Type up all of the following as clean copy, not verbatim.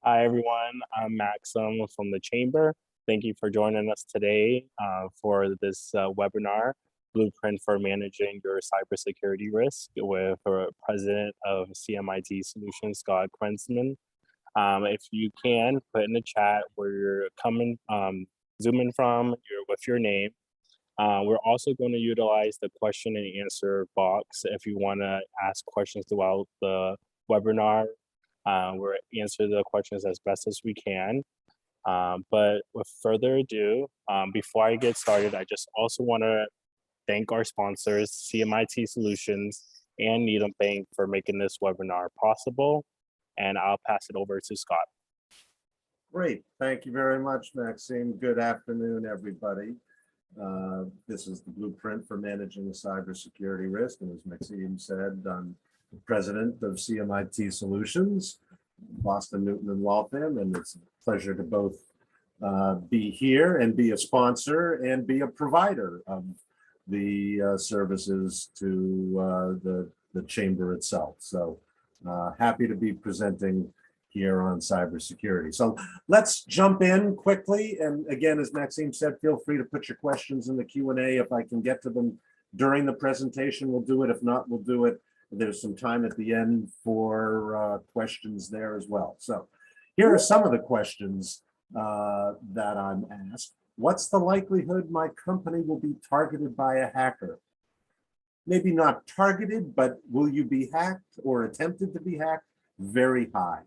Hi, everyone. I'm Maxim from the Chamber. Thank you for joining us today for this webinar, Blueprint for Managing Your Cybersecurity Risk with President of CMIT Solutions, Scott Krentzman. If you can, put in the chat where you're zooming from, with your name. We're also going to utilize the question and answer box if you want to ask questions throughout the webinar. We'll answer the questions as best as we can. But with further ado, before I get started, I just also want to thank our sponsors, CMIT Solutions and Needham Bank, for making this webinar possible. And I'll pass it over to Scott. Great. Thank you very much, Maxime. Good afternoon, everybody. This is the Blueprint for Managing the Cybersecurity Risk. And as Maxime said, I'm President of CMIT Solutions, Boston, Newton, and Waltham. And it's a pleasure to both be here and be a sponsor and be a provider of the services to the Chamber itself. So happy to be presenting here on cybersecurity. So let's jump in quickly. And again, as Maxime said, feel free to put your questions in the Q&A. If I can get to them during the presentation, we'll do it. If not, we'll do it. There's some time at the end for questions there as well. So here are some of the questions that I'm asked. What's the likelihood my company will be targeted by a hacker? Maybe not targeted, but will you be hacked or attempted to be hacked? Very high.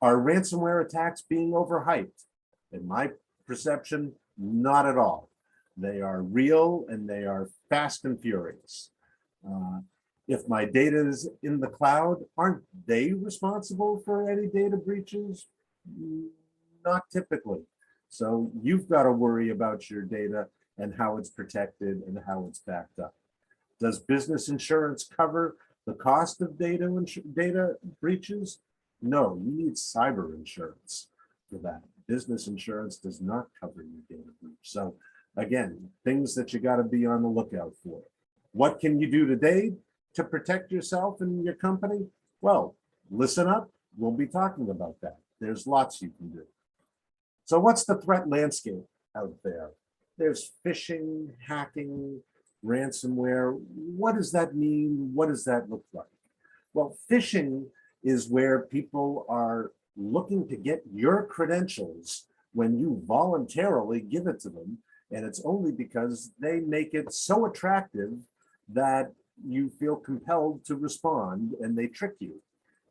Are ransomware attacks being overhyped? In my perception, not at all. They are real and they are fast and furious. If my data is in the cloud, aren't they responsible for any data breaches? Not typically. So you've got to worry about your data and how it's protected and how it's backed up. Does business insurance cover the cost of data breaches? No, you need cyber insurance for that. Business insurance does not cover your data breach. So again, things that you got to be on the lookout for. What can you do today to protect yourself and your company? Well, listen up. We'll be talking about that. There's lots you can do. So what's the threat landscape out there? There's phishing, hacking, ransomware. What does that mean? What does that look like? Well, phishing is where people are looking to get your credentials when you voluntarily give it to them. And it's only because they make it so attractive that you feel compelled to respond and they trick you.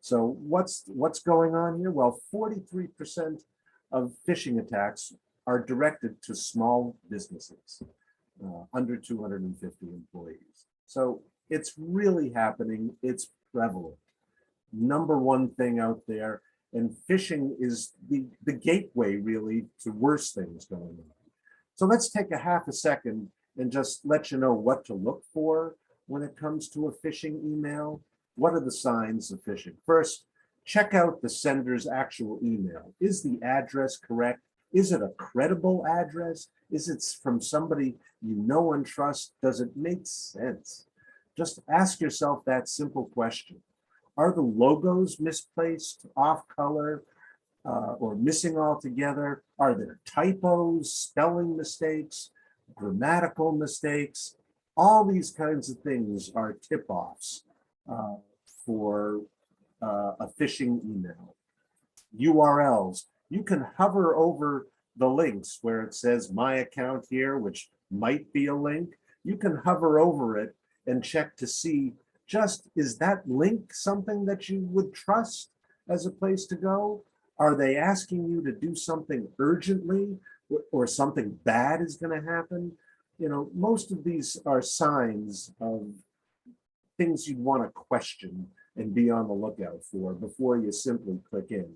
So what's going on here? Well, 43% of phishing attacks are directed to small businesses, under 250 employees. So it's really happening. It's prevalent. Number one thing out there, and phishing is the gateway really to worse things going on. So let's take a half a second and just let you know what to look for when it comes to a phishing email. What are the signs of phishing? First, check out the sender's actual email. Is the address correct? Is it a credible address? Is it from somebody you know and trust? Does it make sense? Just ask yourself that simple question. Are the logos misplaced, off color, or missing altogether? Are there typos, spelling mistakes, grammatical mistakes? All these kinds of things are tip-offs for a phishing email. URLs. You can hover over the links where it says my account here, which might be a link. You can hover over it and check to see, is that link something that you would trust as a place to go? Are they asking you to do something urgently or something bad is going to happen? You know, most of these are signs of things you'd want to question and be on the lookout for before you simply click in.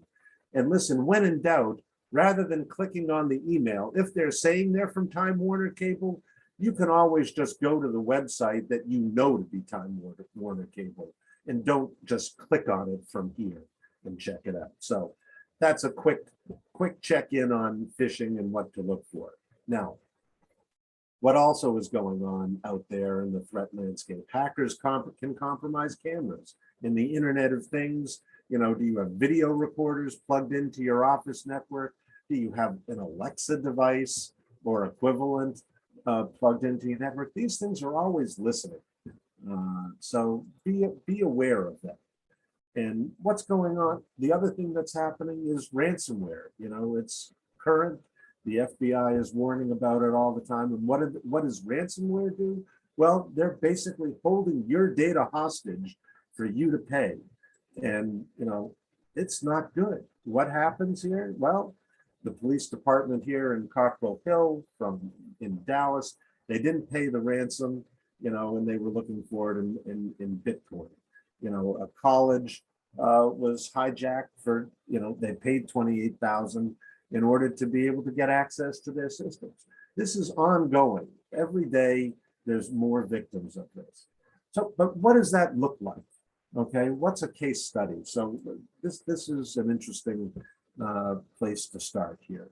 And listen, when in doubt, rather than clicking on the email, if they're saying they're from Time Warner Cable, you can always just go to the website that you know to be Time Warner Cable and don't just click on it from here and check it out. So that's a quick check-in on phishing and what to look for. Now, What also is going on out there in the threat landscape? Hackers can compromise cameras in the Internet of Things. You know, do you have video recorders plugged into your office network? Do you have an Alexa device or equivalent plugged into your network? These things are always listening. So be aware of that. And what's going on? The other thing that's happening is ransomware. You know, it's current. The FBI is warning about it all the time. And what does ransomware do? Well, they're basically holding your data hostage for you to pay. And, you know, it's not good. What happens here? Well, the police department here in Cockrell Hill in Dallas, they didn't pay the ransom, you know, and they were looking for it in Bitcoin. You know, a college was hijacked for, you know, they paid $28,000 in order to be able to get access to their systems. This is ongoing. Every day there's more victims of this. So, but what does that look like? Okay, what's a case study? So this is an interesting place to start here.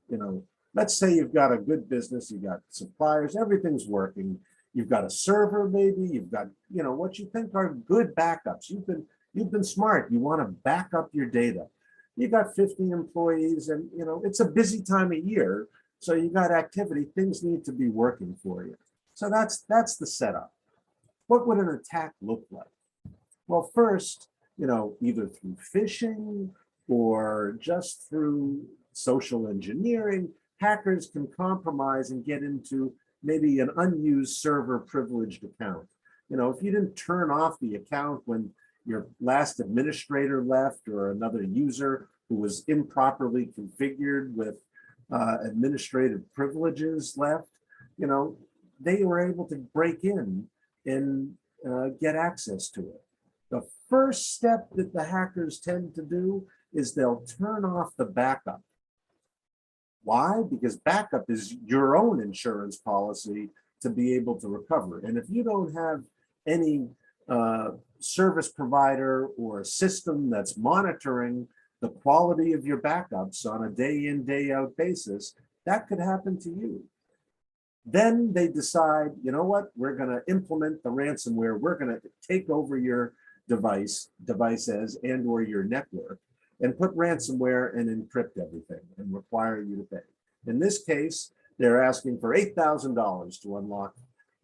You know, let's say you've got a good business, you've got suppliers, everything's working. You've got a server, maybe you've got, you know, what you think are good backups. You've been smart. You want to back up your data. You got 50 employees, and you know it's a busy time of year, so you got activity. Things need to be working for you. So that's the setup. What would an attack look like? Well, first, you know, either through phishing or just through social engineering, hackers can compromise and get into maybe an unused server privileged account. You know, if you didn't turn off the account when your last administrator left or another user who was improperly configured with administrative privileges left, you know, they were able to break in and get access to it. The first step that the hackers tend to do is they'll turn off the backup. Why? Because backup is your own insurance policy to be able to recover. And if you don't have any service provider or system that's monitoring the quality of your backups on a day in, day out basis, that could happen to you. Then they decide, you know what, we're going to implement the ransomware. We're going to take over your devices and or your network and put ransomware and encrypt everything and require you to pay. In this case, they're asking for $8,000 to unlock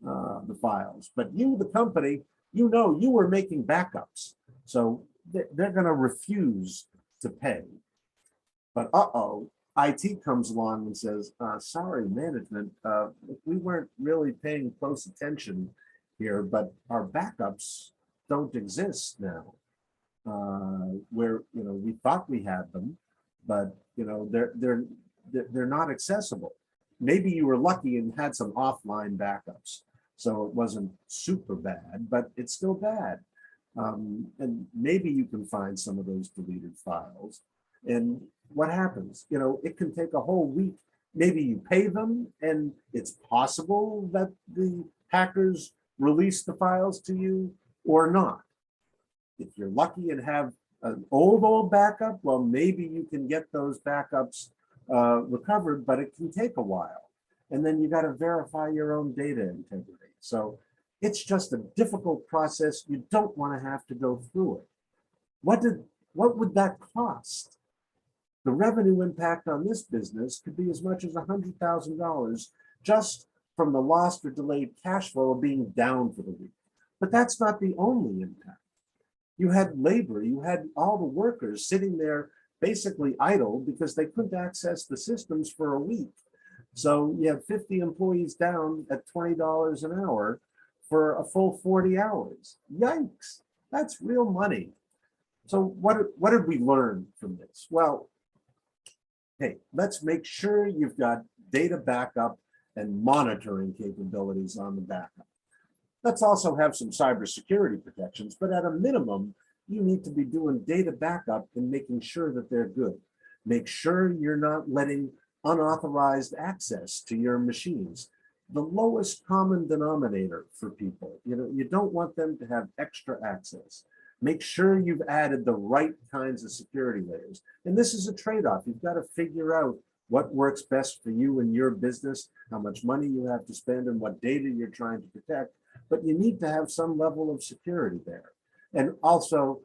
the files. But you, the company, you know you were making backups. So they're going to refuse to pay. But IT comes along and says, sorry, management, we weren't really paying close attention here, but our backups don't exist now. Where, you know, we thought we had them, but, you know, they're not accessible. Maybe you were lucky and had some offline backups, so it wasn't super bad, but it's still bad. And maybe you can find some of those deleted files. And what happens? You know, it can take a whole week. Maybe you pay them, and it's possible that the hackers release the files to you or not. If you're lucky and have an old backup, well, maybe you can get those backups recovered, but it can take a while. And then you got to verify your own data integrity. So it's just a difficult process. You don't want to have to go through it. What would that cost? The revenue impact on this business could be as much as $100,000 just from the lost or delayed cash flow being down for the week. But that's not the only impact. You had labor, you had all the workers sitting there basically idle because they couldn't access the systems for a week. So you have 50 employees down at $20 an hour for a full 40 hours. Yikes, that's real money. So what did we learn from this? Well, hey, let's make sure you've got data backup and monitoring capabilities on the backup. Let's also have some cybersecurity protections, but at a minimum, you need to be doing data backup and making sure that they're good. Make sure you're not letting unauthorized access to your machines. The lowest common denominator for people, you know, you don't want them to have extra access. Make sure you've added the right kinds of security layers. And this is a trade-off. You've got to figure out what works best for you and your business, how much money you have to spend, and what data you're trying to protect. But you need to have some level of security there. And also,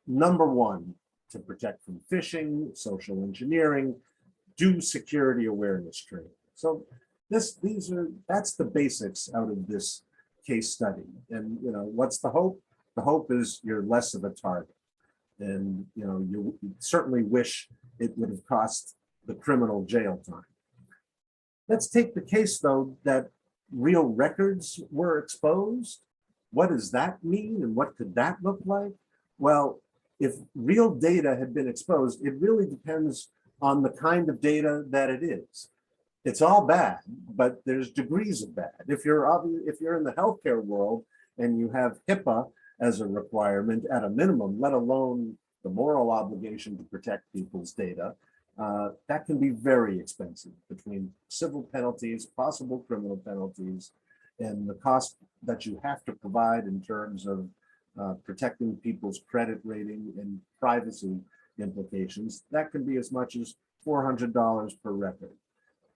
number one, to protect from phishing, social engineering, do security awareness training. So that's the basics out of this case study. And what's the hope? The hope is you're less of a target. And you certainly wish it would have cost the criminal jail time. Let's take the case, though, that real records were exposed. What does that mean, and what could that look like? Well, if real data had been exposed, it really depends on the kind of data that it is. It's all bad, but there's degrees of bad. If you're in the healthcare world and you have HIPAA as a requirement at a minimum, let alone the moral obligation to protect people's data, that can be very expensive, between civil penalties, possible criminal penalties, and the cost that you have to provide in terms of protecting people's credit rating and privacy implications. That can be as much as $400 per record.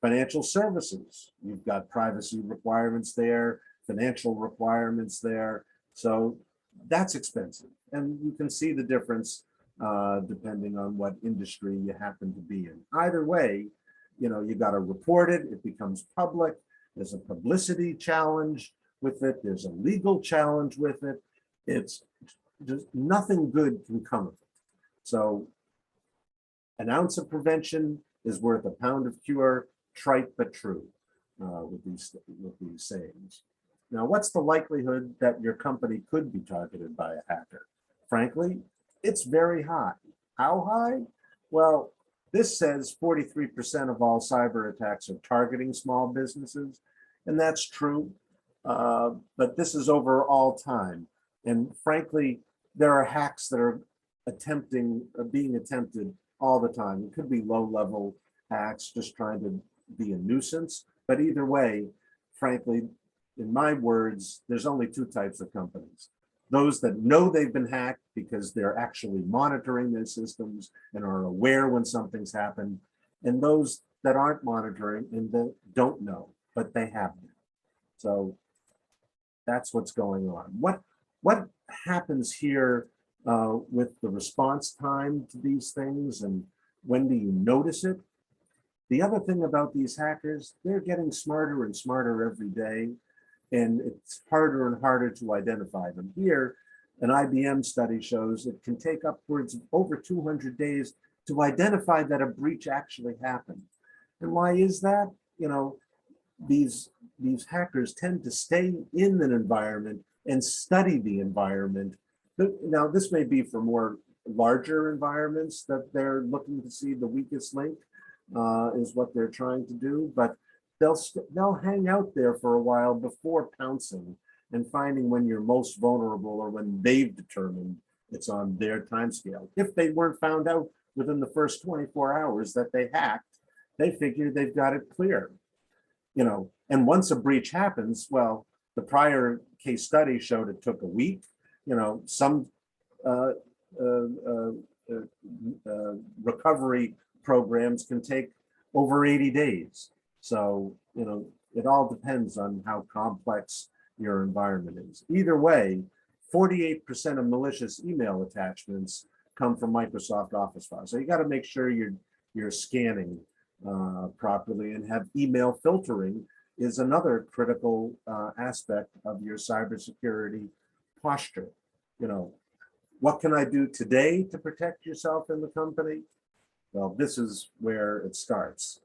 Financial services, you've got privacy requirements there, financial requirements there. So that's expensive. And you can see the difference depending on what industry you happen to be in. Either way, you got to report it, it becomes public. There's a publicity challenge with it, there's a legal challenge with it. It's just nothing good can come of it. So an ounce of prevention is worth a pound of cure, trite but true with these sayings. Now, what's the likelihood that your company could be targeted by a hacker? Frankly, it's very high. How high? Well, this says 43% of all cyber attacks are targeting small businesses, and that's true, but this is over all time. And frankly, there are hacks that are being attempted all the time. It could be low-level hacks just trying to be a nuisance, but either way, frankly, in my words, there's only two types of companies. Those that know they've been hacked because they're actually monitoring their systems and are aware when something's happened, and those that aren't monitoring and that don't know, but they have been. So that's what's going on. What happens here with the response time to these things, and when do you notice it? The other thing about these hackers, they're getting smarter and smarter every day, and it's harder and harder to identify them. Here, an IBM study shows it can take upwards of over 200 days to identify that a breach actually happened. And why is that? These hackers tend to stay in an environment and study the environment. Now, this may be for more larger environments that they're looking to see the weakest link is what they're trying to do, but they'll hang out there for a while before pouncing and finding when you're most vulnerable or when they've determined it's on their timescale. If they weren't found out within the first 24 hours that they hacked, they figure they've got it clear. And once a breach happens, well, the prior case study showed it took a week. Some recovery programs can take over 80 days. So, it all depends on how complex your environment is. Either way, 48% of malicious email attachments come from Microsoft Office files. So you got to make sure you're scanning properly, and have email filtering is another critical aspect of your cybersecurity posture. What can I do today to protect yourself in the company? Well, this is where it starts.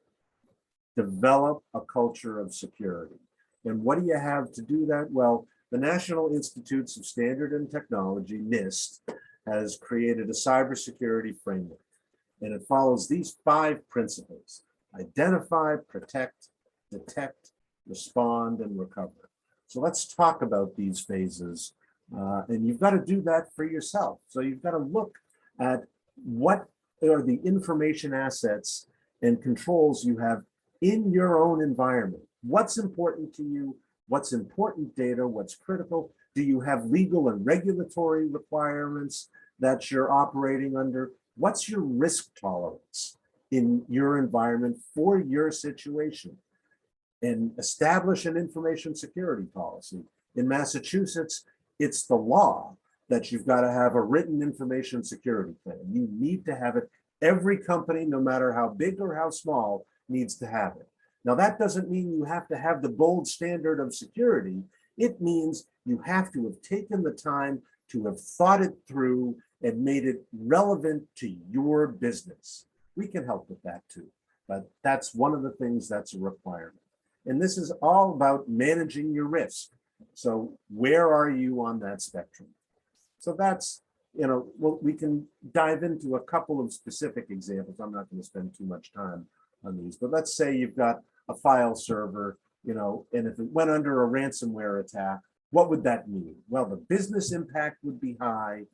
Develop a culture of security. And what do you have to do that? Well, the National Institutes of Standard and Technology, NIST, has created a cybersecurity framework. And it follows these 5 principles: identify, protect, detect, respond, and recover. So let's talk about these phases. And you've got to do that for yourself. So you've got to look at what are the information assets and controls you have in your own environment. What's important to you? What's important data? What's critical? Do you have legal and regulatory requirements that you're operating under? What's your risk tolerance? in your environment for your situation, and establish an information security policy. In Massachusetts, it's the law that you've got to have a written information security plan. You need to have it. Every company, no matter how big or how small, needs to have it. Now, that doesn't mean you have to have the gold standard of security. It means you have to have taken the time to have thought it through and made it relevant to your business. We can help with that too, but that's one of the things that's a requirement. And this is all about managing your risk. So where are you on that spectrum? So that's, well, we can dive into a couple of specific examples. I'm not going to spend too much time on these, but let's say you've got a file server, and if it went under a ransomware attack, what would that mean? Well, the business impact would be high.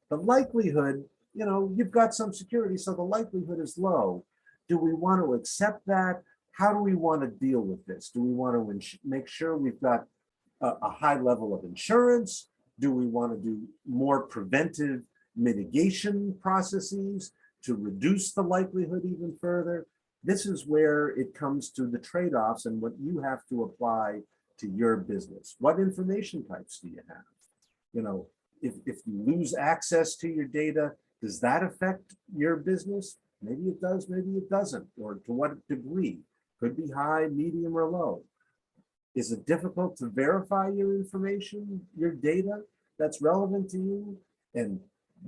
The likelihood, you've got some security, so the likelihood is low. Do we want to accept that? How do we want to deal with this? Do we want to make sure we've got a high level of insurance? Do we want to do more preventive mitigation processes to reduce the likelihood even further? This is where it comes to the trade-offs and what you have to apply to your business. What information types do you have? If you lose access to your data, does that affect your business? Maybe it does, maybe it doesn't, or to what degree? Could be high, medium, or low. Is it difficult to verify your information, your data that's relevant to you? And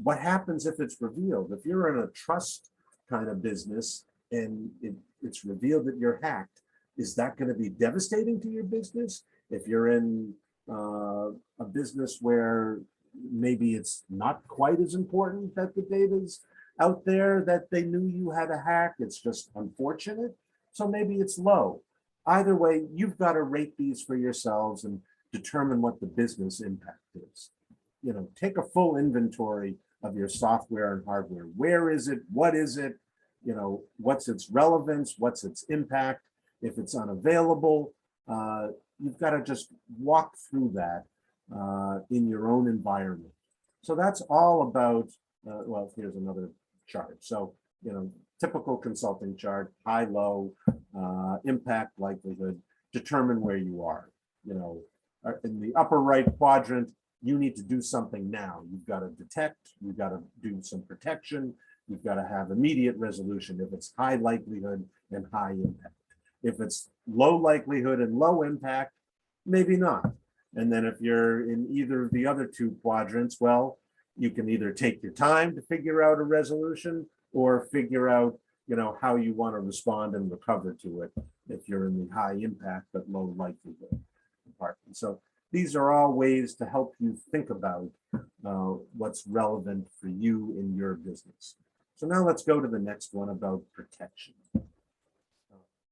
what happens if it's revealed? If you're in a trust kind of business and it's revealed that you're hacked, is that going to be devastating to your business? If you're in a business where maybe it's not quite as important that the data's out there that they knew you had a hack, it's just unfortunate. So maybe it's low. Either way, you've got to rate these for yourselves and determine what the business impact is. Take a full inventory of your software and hardware. Where is it? What is it? What's its relevance? What's its impact? If it's unavailable, you've got to just walk through that in your own environment. So that's all about, well, here's another chart. So, typical consulting chart, high, low, impact, likelihood, determine where you are. In the upper right quadrant, you need to do something now. You've got to detect, you've got to do some protection, you've got to have immediate resolution if it's high likelihood and high impact. If it's low likelihood and low impact, maybe not. And then if you're in either of the other two quadrants, well, you can either take your time to figure out a resolution or figure out, how you want to respond and recover to it if you're in the high impact but low likelihood department. So these are all ways to help you think about what's relevant for you in your business. So now let's go to the next one about protection.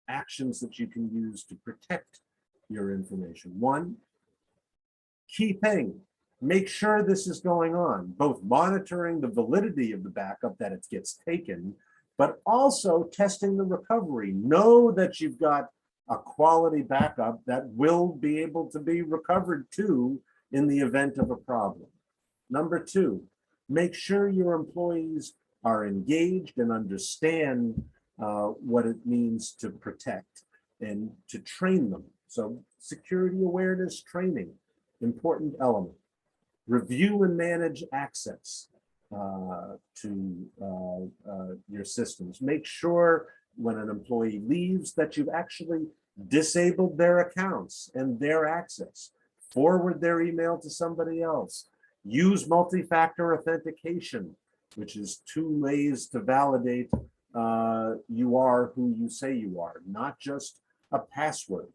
Actions that you can use to protect your information. One, key thing, make sure this is going on, both monitoring the validity of the backup, that it gets taken, but also testing the recovery. Know that you've got a quality backup that will be able to be recovered to in the event of a problem. Number two, make sure your employees are engaged and understand what it means to protect and to train them. So security awareness training, important element. Review and manage access to your systems. Make sure when an employee leaves that you've actually disabled their accounts and their access. Forward their email to somebody else. Use multi-factor authentication, which is 2 ways to validate you are who you say you are, not just a password.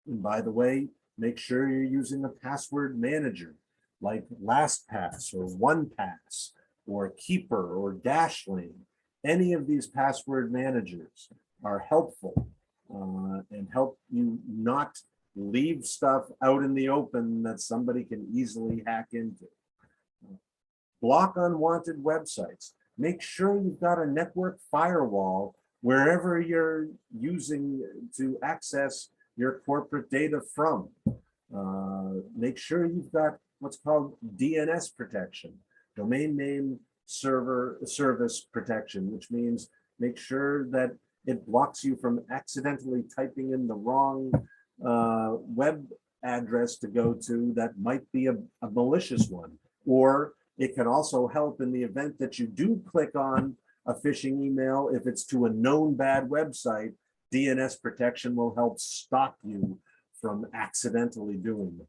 And by the way, make sure you're using a password manager like LastPass or OnePass or Keeper or Dashlane. Any of these password managers are helpful and help you not leave stuff out in the open that somebody can easily hack into. Block unwanted websites. Make sure you've got a network firewall wherever you're using to access your corporate data from. Make sure you've got what's called DNS protection, domain name service protection, which means Make sure that it blocks you from accidentally typing in the wrong web address to go to that might be a malicious one. Or it can also help in the event that you do click on a phishing email. If it's to a known bad website, DNS protection will help stop you from accidentally doing it.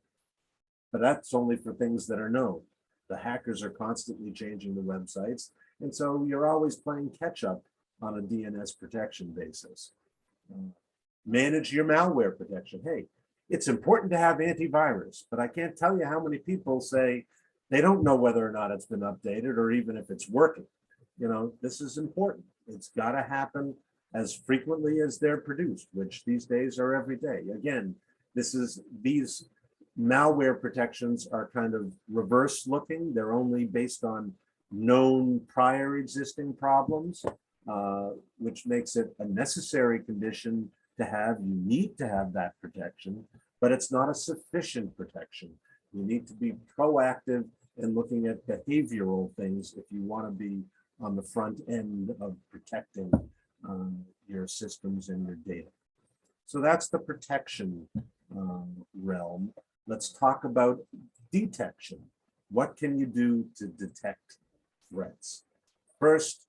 But that's only for things that are known. The hackers are constantly changing the websites, and so you're always playing catch up on a DNS protection basis. Manage your malware protection. Hey, it's important to have antivirus, but I can't tell you how many people say they don't know whether or not it's been updated or even if it's working. You know, this is important. It's got to happen as frequently as they're produced, which these days are every day. Again, these malware protections are kind of reverse looking. They're only based on known prior existing problems, which makes it a necessary condition to have. You need to have that protection, but it's not a sufficient protection. You need to be proactive in looking at behavioral things if you want to be on the front end of protecting your systems and your data. So that's the protection realm. Let's talk about detection. What can you do to detect threats? First,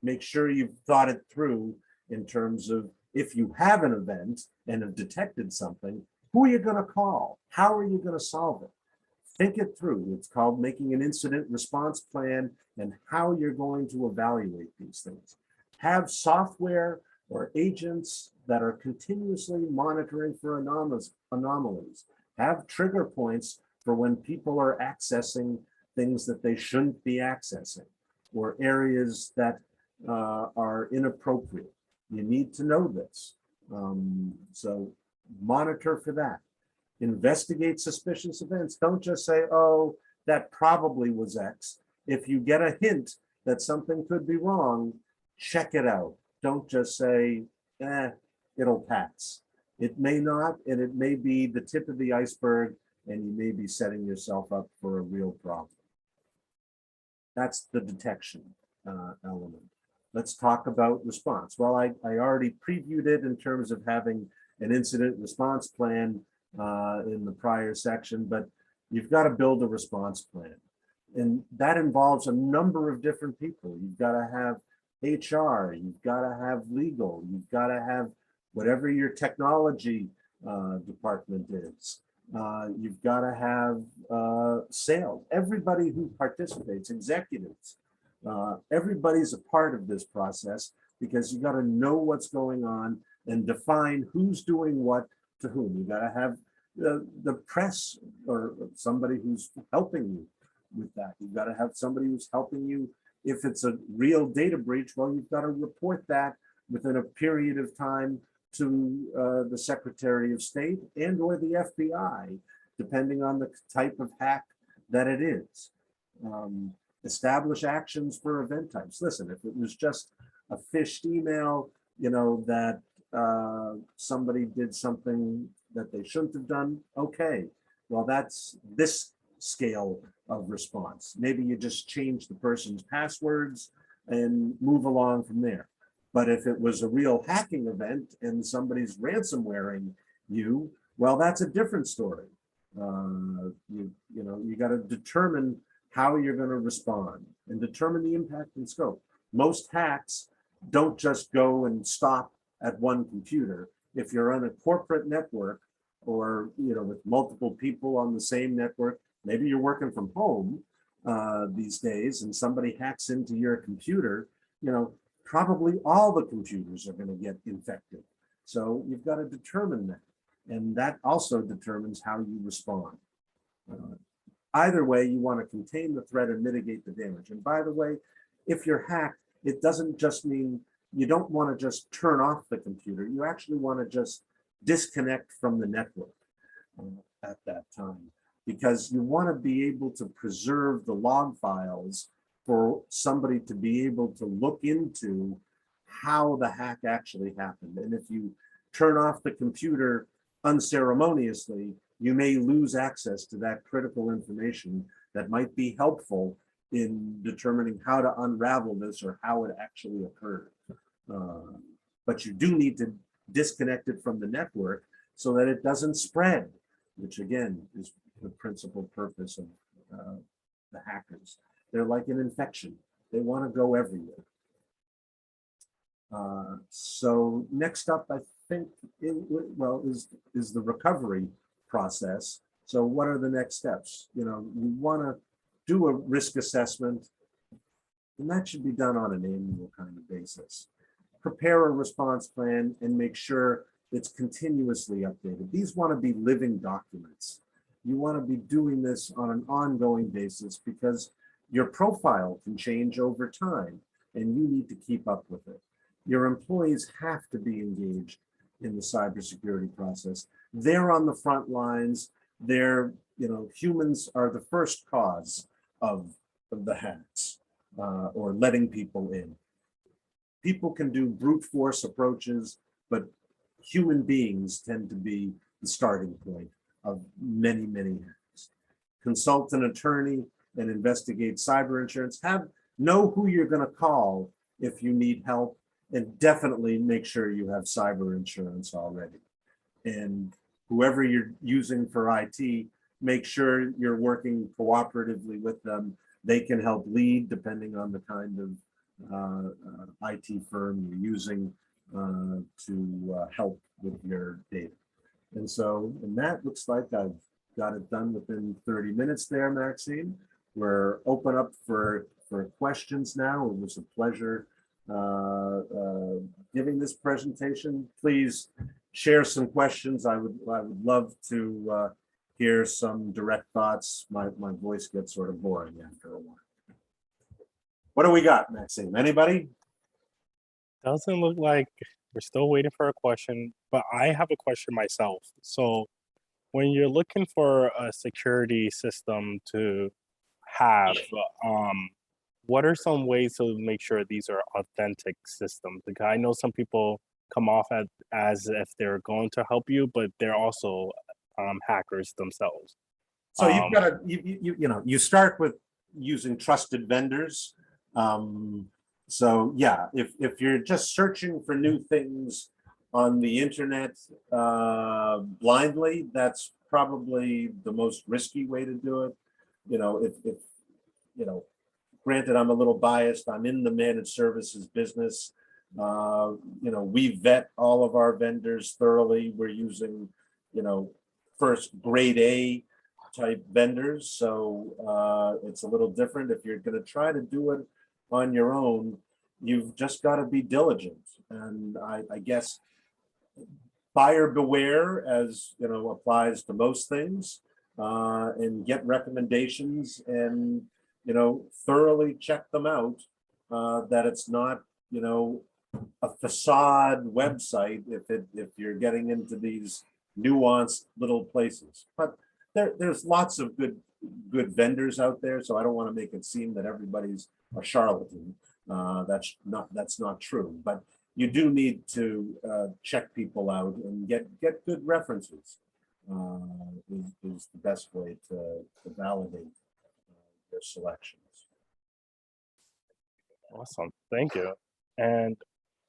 make sure you've thought it through in terms of if you have an event and have detected something, who are you going to call? How are you going to solve it? Think it through. It's called making an incident response plan and how you're going to evaluate these things. Have software or agents that are continuously monitoring for anomalies. Have trigger points for when people are accessing things that they shouldn't be accessing or areas that are inappropriate. You need to know this. So monitor for that. Investigate suspicious events. Don't just say, oh, that probably was X. If you get a hint that something could be wrong, check it out. Don't just say, it'll pass. It may not, and it may be the tip of the iceberg, and you may be setting yourself up for a real problem. That's the detection element. Let's talk about response. Well, I already previewed it in terms of having an incident response plan in the prior section, but you've got to build a response plan. And that involves a number of different people. You've got to have HR, you've got to have legal, you've got to have whatever your technology department is. You've got to have sales, everybody who participates, executives. Everybody's a part of this process because you got to know what's going on and define who's doing what to whom. You got to have the press or somebody who's helping you with that. You've got to have somebody who's helping you. If it's a real data breach, well, you've got to report that within a period of time to the Secretary of State and or the FBI, depending on the type of hack that it is. Establish actions for event types. Listen, if it was just a phished email, you know, that somebody did something that they shouldn't have done, okay. Well, that's this scale of response. Maybe you just change the person's passwords and move along from there. But if it was a real hacking event and somebody's ransomwaring you, well, that's a different story. You got to determine how you're going to respond and determine the impact and scope. Most hacks don't just go and stop at one computer. If you're on a corporate network or with multiple people on the same network, maybe you're working from home these days and somebody hacks into your computer, probably all the computers are going to get infected. So you've got to determine that. And that also determines how you respond. Either way, you want to contain the threat and mitigate the damage. And by the way, if you're hacked, it doesn't just mean you don't want to just turn off the computer. You actually want to just disconnect from the network at that time, because you want to be able to preserve the log files for somebody to be able to look into how the hack actually happened. And if you turn off the computer unceremoniously, you may lose access to that critical information that might be helpful in determining how to unravel this or how it actually occurred. But you do need to disconnect it from the network so that it doesn't spread, which again is the principal purpose of the hackers. They're like an infection. They want to go everywhere. So next up, I think, is the recovery process. So what are the next steps? You want to do a risk assessment, and that should be done on an annual kind of basis. Prepare a response plan and make sure it's continuously updated. These want to be living documents. You want to be doing this on an ongoing basis because your profile can change over time and you need to keep up with it. Your employees have to be engaged in the cybersecurity process. They're on the front lines. Humans are the first cause of the hacks or letting people in. People can do brute force approaches, but human beings tend to be the starting point of many, many hacks. Consult an attorney and investigate cyber insurance. Know who you're going to call if you need help, and definitely make sure you have cyber insurance already. And whoever you're using for IT, make sure you're working cooperatively with them. They can help lead depending on the kind of IT firm you're using to help with your data. And that looks like I've got it done within 30 minutes there, Maxine. We're open up for questions now. It was a pleasure giving this presentation. Please share some questions. I would love to hear some direct thoughts. My voice gets sort of boring after a while. What do we got, Maxime? Anybody? Doesn't look like we're still waiting for a question, but I have a question myself. So when you're looking for a security system to have, what are some ways to make sure these are authentic systems? Because I know some people come off as if they're going to help you, but they're also hackers themselves. So you've got to, you start with using trusted vendors. So yeah, if you're just searching for new things on the internet blindly, that's probably the most risky way to do it. Granted, I'm a little biased. I'm in the managed services business. We vet all of our vendors thoroughly. We're using, first grade A type vendors. So it's a little different. If you're going to try to do it on your own, you've just got to be diligent. And I guess buyer beware, as applies to most things, and get recommendations and thoroughly check them out, that it's not a facade website if you're getting into these nuanced little places. But there's lots of good vendors out there, so I don't want to make it seem that everybody's a charlatan. That's not true. But you do need to check people out and get good references. Is the best way to validate their selections. Awesome, thank you. And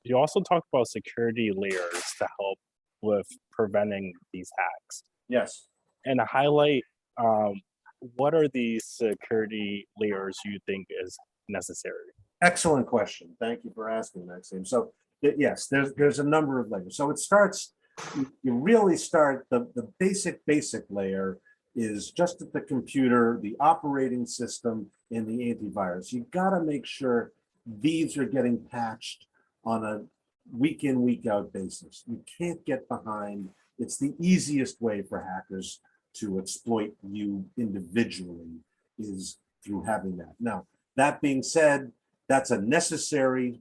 you also talked about security layers to help with preventing these hacks. Yes. And to highlight, what are these security layers you think is necessary? Excellent question. Thank you for asking, Maxime. So yes, there's a number of layers. So it starts, you really start, the basic layer is just at the computer, the operating system, and the antivirus. You got to make sure these are getting patched on a week in, week out basis. You can't get behind. It's the easiest way for hackers to exploit you individually, is through having that. Now, that being said, that's a necessary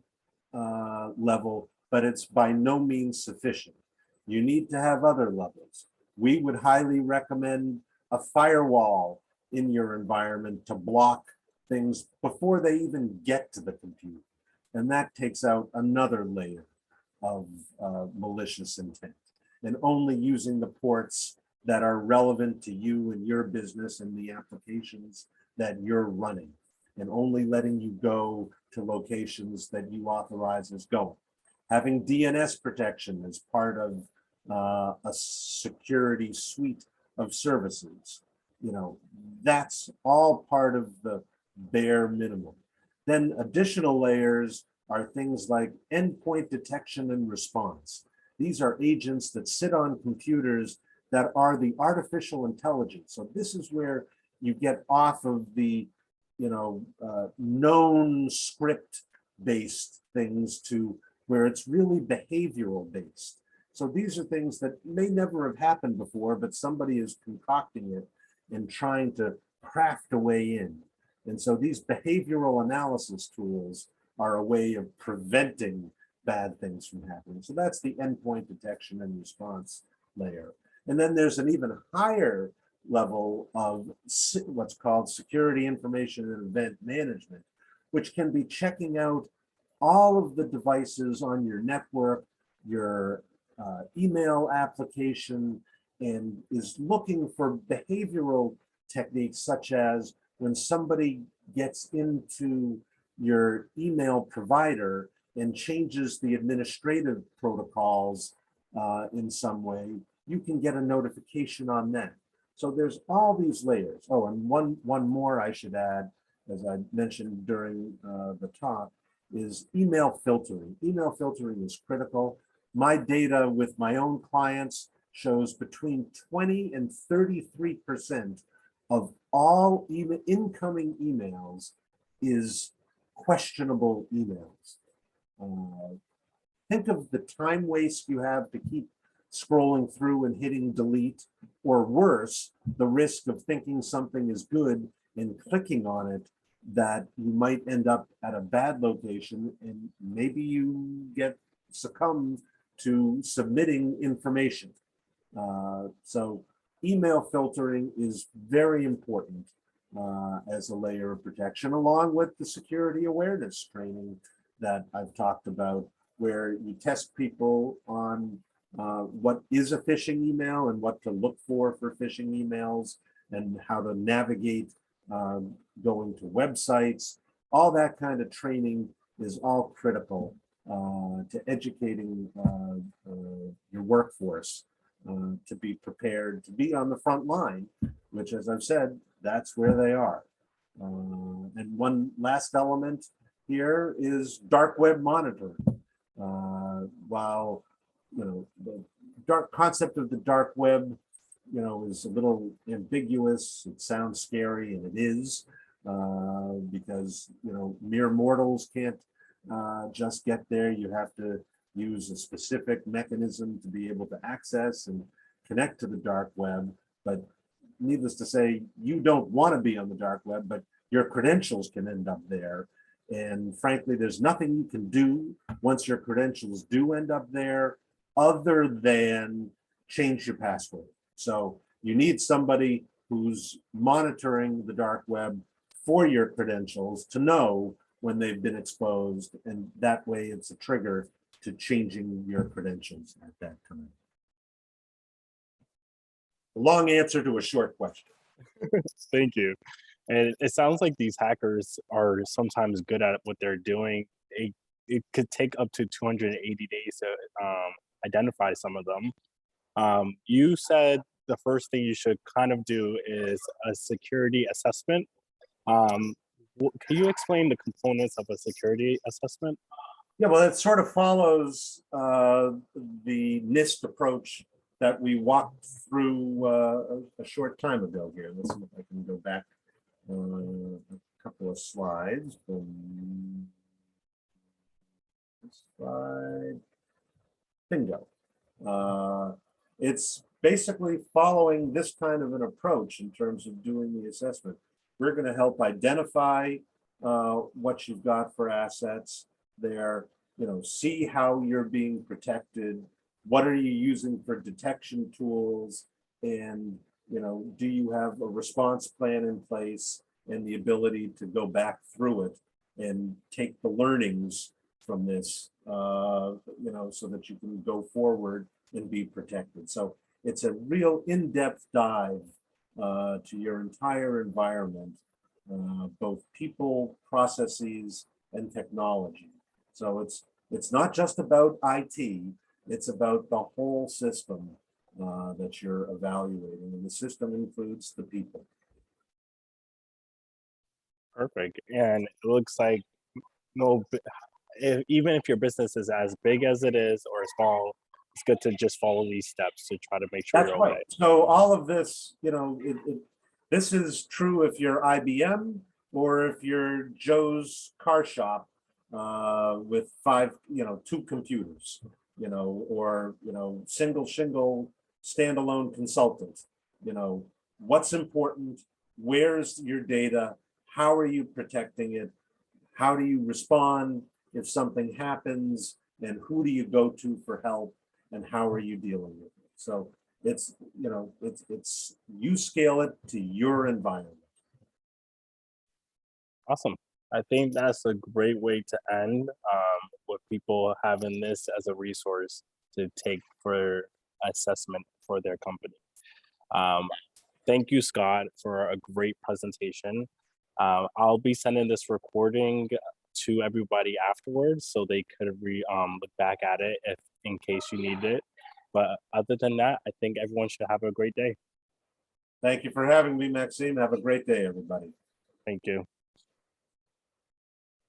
level, but it's by no means sufficient. You need to have other levels. We would highly recommend a firewall in your environment to block things before they even get to the computer. And that takes out another layer of malicious intent. And only using the ports that are relevant to you and your business and the applications that you're running, and only letting you go to locations that you authorize as going. having DNS protection as part of a security suite of services. That's all part of the bare minimum. Then additional layers are things like endpoint detection and response. These are agents that sit on computers that are the artificial intelligence. So this is where you get off of the known script-based things to where it's really behavioral-based. So these are things that may never have happened before, but somebody is concocting it and trying to craft a way in. And so these behavioral analysis tools are a way of preventing bad things from happening. So that's the endpoint detection and response layer. And then there's an even higher level of what's called security information and event management, which can be checking out all of the devices on your network, your email application, and is looking for behavioral techniques such as when somebody gets into your email provider and changes the administrative protocols in some way, you can get a notification on that. So there's all these layers. Oh, and one more I should add, as I mentioned during the talk, is email filtering. Email filtering is critical. My data with my own clients shows between 20 and 33% of all incoming emails is questionable emails. Think of the time waste you have to keep scrolling through and hitting delete, or worse, the risk of thinking something is good and clicking on it, that you might end up at a bad location and maybe you get succumb to submitting information. So email filtering is very important as a layer of protection, along with the security awareness training that I've talked about, where you test people on what is a phishing email and what to look for phishing emails and how to navigate going to websites. All that kind of training is all critical to educating your workforce to be prepared to be on the front line, which, as I've said, that's where they are. And one last element here is dark web monitoring. While the concept of the dark web is a little ambiguous, it sounds scary, and it is, because mere mortals can't just get there. You have to use a specific mechanism to be able to access and connect to the dark web. But needless to say, you don't want to be on the dark web, but your credentials can end up there. And frankly, there's nothing you can do once your credentials do end up there other than change your password. So you need somebody who's monitoring the dark web for your credentials to know when they've been exposed, and that way it's a trigger to changing your credentials at that time. A long answer to a short question. Thank you. And it sounds like these hackers are sometimes good at what they're doing. It could take up to 280 days to identify some of them. You said the first thing you should kind of do is a security assessment. Can you explain the components of a security assessment? Yeah, well, it sort of follows the NIST approach that we walked through a short time ago here. Let's see if I can go back a couple of slides. This slide. Bingo. It's basically following this kind of an approach in terms of doing the assessment. We're going to help identify what you've got for assets there, see how you're being protected, what are you using for detection tools, and do you have a response plan in place and the ability to go back through it and take the learnings from this, so that you can go forward and be protected. So it's a real in-depth dive to your entire environment, both people, processes, and technology. So it's It's not just about IT, it's about the whole system that you're evaluating, and the system includes the people. Perfect. And it looks like no, even if your business is as big as it is or small, it's good to just follow these steps to try to make sure That's you're right. okay. So all of this, this is true if you're IBM or if you're Joe's car shop with two computers, or single shingle standalone consultant. What's important? Where's your data? How are you protecting it? How do you respond if something happens? And who do you go to for help? And how are you dealing with it? So it's you scale it to your environment. Awesome. I think that's a great way to end, with people having this as a resource to take for assessment for their company. Um, Thank you, Scott, for a great presentation. I'll be sending this recording to everybody afterwards so they could look back at it if in case you need it. But other than that, I think everyone should have a great day. Thank you for having me, Maxime. Have a great day, everybody. Thank you.